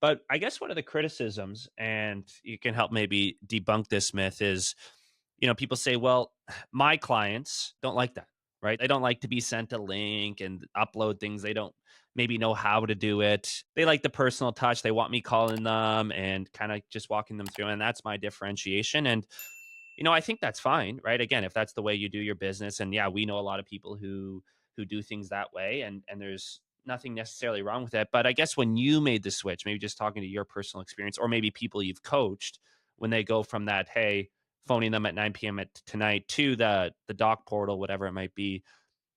But I guess one of the criticisms, and you can help maybe debunk this myth, is people say, well, my clients don't like that, right? They don't like to be sent a link and upload things. They don't maybe know how to do it. They like the personal touch. They want me calling them and kind of just walking them through. And that's my differentiation. And, I think that's fine, right? Again, if that's the way you do your business. And yeah, we know a lot of people who do things that way. And there's nothing necessarily wrong with that. But I guess when you made the switch, maybe just talking to your personal experience, or maybe people you've coached, when they go from that, hey, phoning them at 9 p.m. tonight to the doc portal, whatever it might be.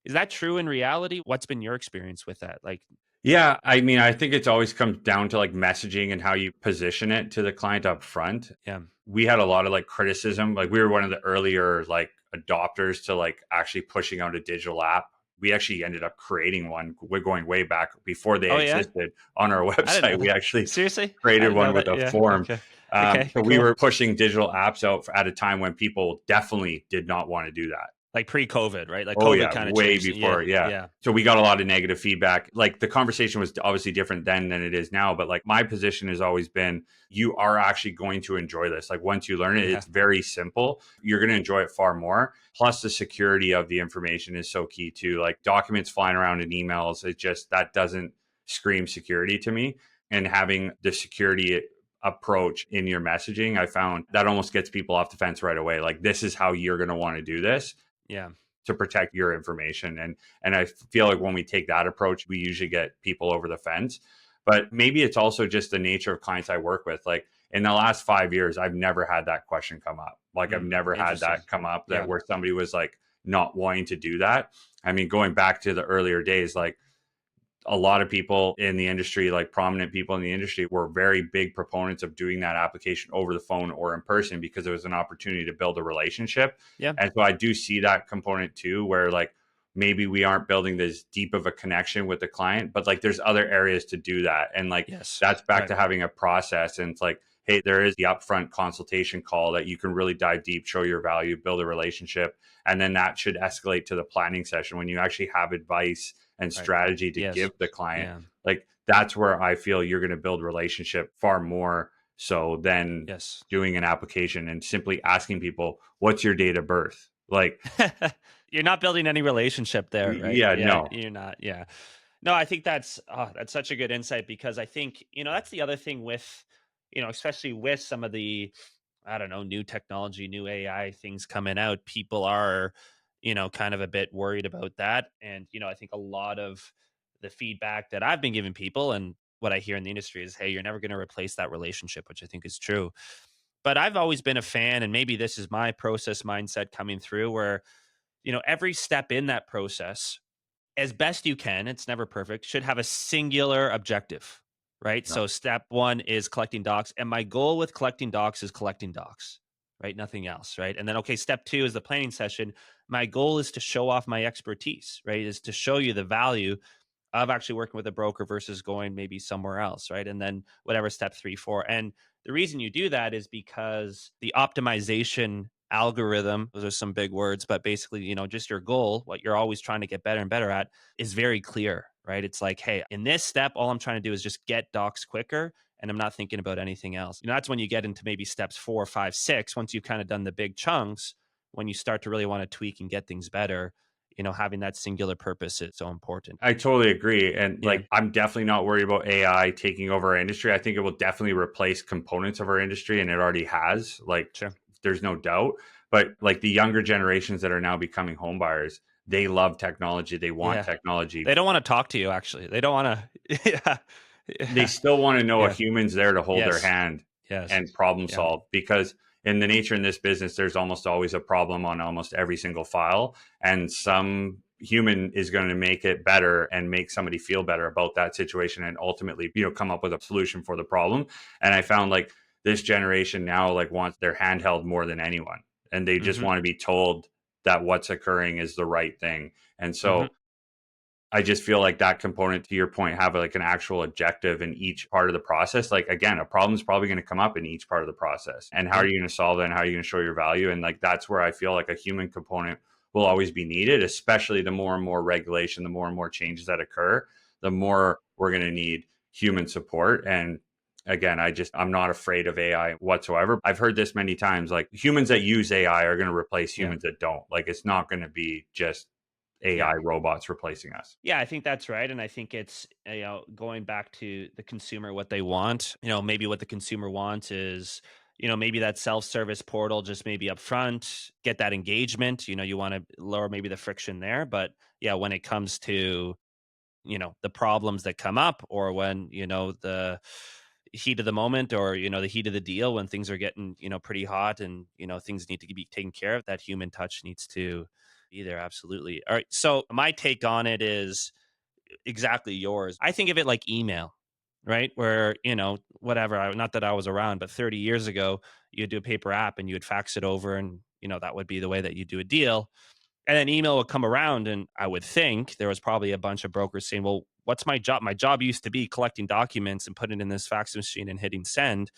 Is that true in reality? What's been your experience with that? Like, Yeah, I mean, I think it's always comes down to like messaging and how you position it to the client up front. yeah. We had a lot of like criticism. Like we were one of the earlier like adopters to like actually pushing out a digital app. We actually ended up creating one. We're going way back before they Oh yeah, existed on our I didn't know website. We that. actually Seriously, I created didn't know one with that. a Yeah. form. Okay. Okay. So we Cool. were pushing digital apps out at a time when people definitely did not want to do that. Like pre-COVID, right? Like Oh COVID yeah, kind of way changed it. Yeah. before, yeah. Yeah. So we got a lot of negative feedback. Like the conversation was obviously different then than it is now, but like my position has always been you are actually going to enjoy this. Like once you learn it, Yeah. it's very simple. You're going to enjoy it far more. Plus the security of the information is so key too. Like documents flying around in emails, it just that doesn't scream security to me. And having the security approach in your messaging, I found that almost gets people off the fence right away. Like this is how you're going to want to do this Yeah. to protect your information. And I feel like when we take that approach, we usually get people over the fence. But maybe it's also just the nature of clients I work with. Like in the last 5 years, I've never had that question come up. Like I've never had Interesting. that come up that Yeah. where somebody was like not wanting to do that. I mean, going back to the earlier days, like a lot of people in the industry, like prominent people in the industry, were very big proponents of doing that application over the phone or in person because it was an opportunity to build a relationship. Yeah. And so I do see that component too, where like maybe we aren't building this deep of a connection with the client, but like there's other areas to do that. And like Yes. that's back Right. to having a process. And it's like, hey, there is the upfront consultation call that you can really dive deep, show your value, build a relationship. And then that should escalate to the planning session when you actually have advice and Right. strategy to Yes. give the client. Yeah. Like that's where I feel you're going to build relationship far more so than Yes. doing an application and simply asking people, what's your date of birth? Like, You're not building any relationship there, right? yeah, Yeah, no, you're not. Yeah. No, I think that's such a good insight, because I think, that's the other thing with, especially with some of the, I don't know, new technology, new AI things coming out, people are, kind of a bit worried about that. And, I think a lot of the feedback that I've been giving people and what I hear in the industry is, hey, you're never going to replace that relationship, which I think is true. But I've always been a fan, and maybe this is my process mindset coming through, where, every step in that process, as best you can, it's never perfect, should have a singular objective, right? no. So step one is collecting docs. And my goal with collecting docs is collecting docs, right? Nothing else, right? And then, okay, step two is the planning session. My goal is to show off my expertise, right? Is to show you the value of actually working with a broker versus going maybe somewhere else, right? And then whatever step three, four. And the reason you do that is because the optimization algorithm, those are some big words, but basically, just your goal, what you're always trying to get better and better at, is very clear, right? It's like, hey, in this step, all I'm trying to do is just get docs quicker, and I'm not thinking about anything else. That's when you get into maybe steps 4, 5, 6. Once you've kind of done the big chunks, when you start to really want to tweak and get things better, having that singular purpose is so important. I totally agree. And Yeah, like, I'm definitely not worried about AI taking over our industry. I think it will definitely replace components of our industry, and it already has. Like, sure. there's no doubt. But like the younger generations that are now becoming home buyers, they love technology. They want Yeah. technology. They don't wanna talk to you, actually. They don't wanna yeah. They Yeah. still want to know a Yeah. human's there to hold their Yes. hand Yes. and problem Yeah. solve, because in the nature in this business, there's almost always a problem on almost every single file. And some human is going to make it better and make somebody feel better about that situation and ultimately, come up with a solution for the problem. And I found like this generation now like wants their handheld more than anyone. And they just Mhm. want to be told that what's occurring is the right thing. And Mhm. so I just feel like that component, to your point, have like an actual objective in each part of the process. Like again, a problem is probably going to come up in each part of the process. And how are Yeah. you going to solve it, and how are you going to show your value? And like that's where I feel like a human component will always be needed, especially the more and more regulation, the more and more changes that occur, the more we're going to need human support. And Again, I'm not afraid of AI whatsoever. I've heard this many times, like humans that use AI are going to replace Yeah. humans that don't. Like it's not going to be just Yeah. AI robots replacing us. Yeah, I think that's right, and I think it's, going back to the consumer, what they want. Maybe what the consumer wants is, maybe that self-service portal just maybe up front, get that engagement. You wanna lower maybe the friction there, but, yeah, when it comes to, the problems that come up or when, the heat of the moment or, the heat of the deal when things are getting, pretty hot and, things need to be taken care of, that human touch needs to be there, absolutely. All right, so my take on it is exactly yours. I think of it like email, right? Where, whatever, not that I was around, but 30 years ago, you'd do a paper app and you would fax it over and, that would be the way that you do a deal. And then email would come around and I would think there was probably a bunch of brokers saying, well, what's my job? My job used to be collecting documents and putting it in this fax machine and hitting send.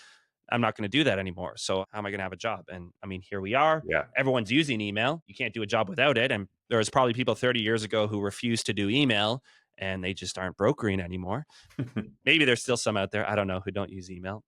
I'm not going to do that anymore. So how am I going to have a job? And I mean, here we are. Yeah. Everyone's using email. You can't do a job without it. And there was probably people 30 years ago who refused to do email and they just aren't brokering anymore. Maybe there's still some out there, I don't know, who don't use email.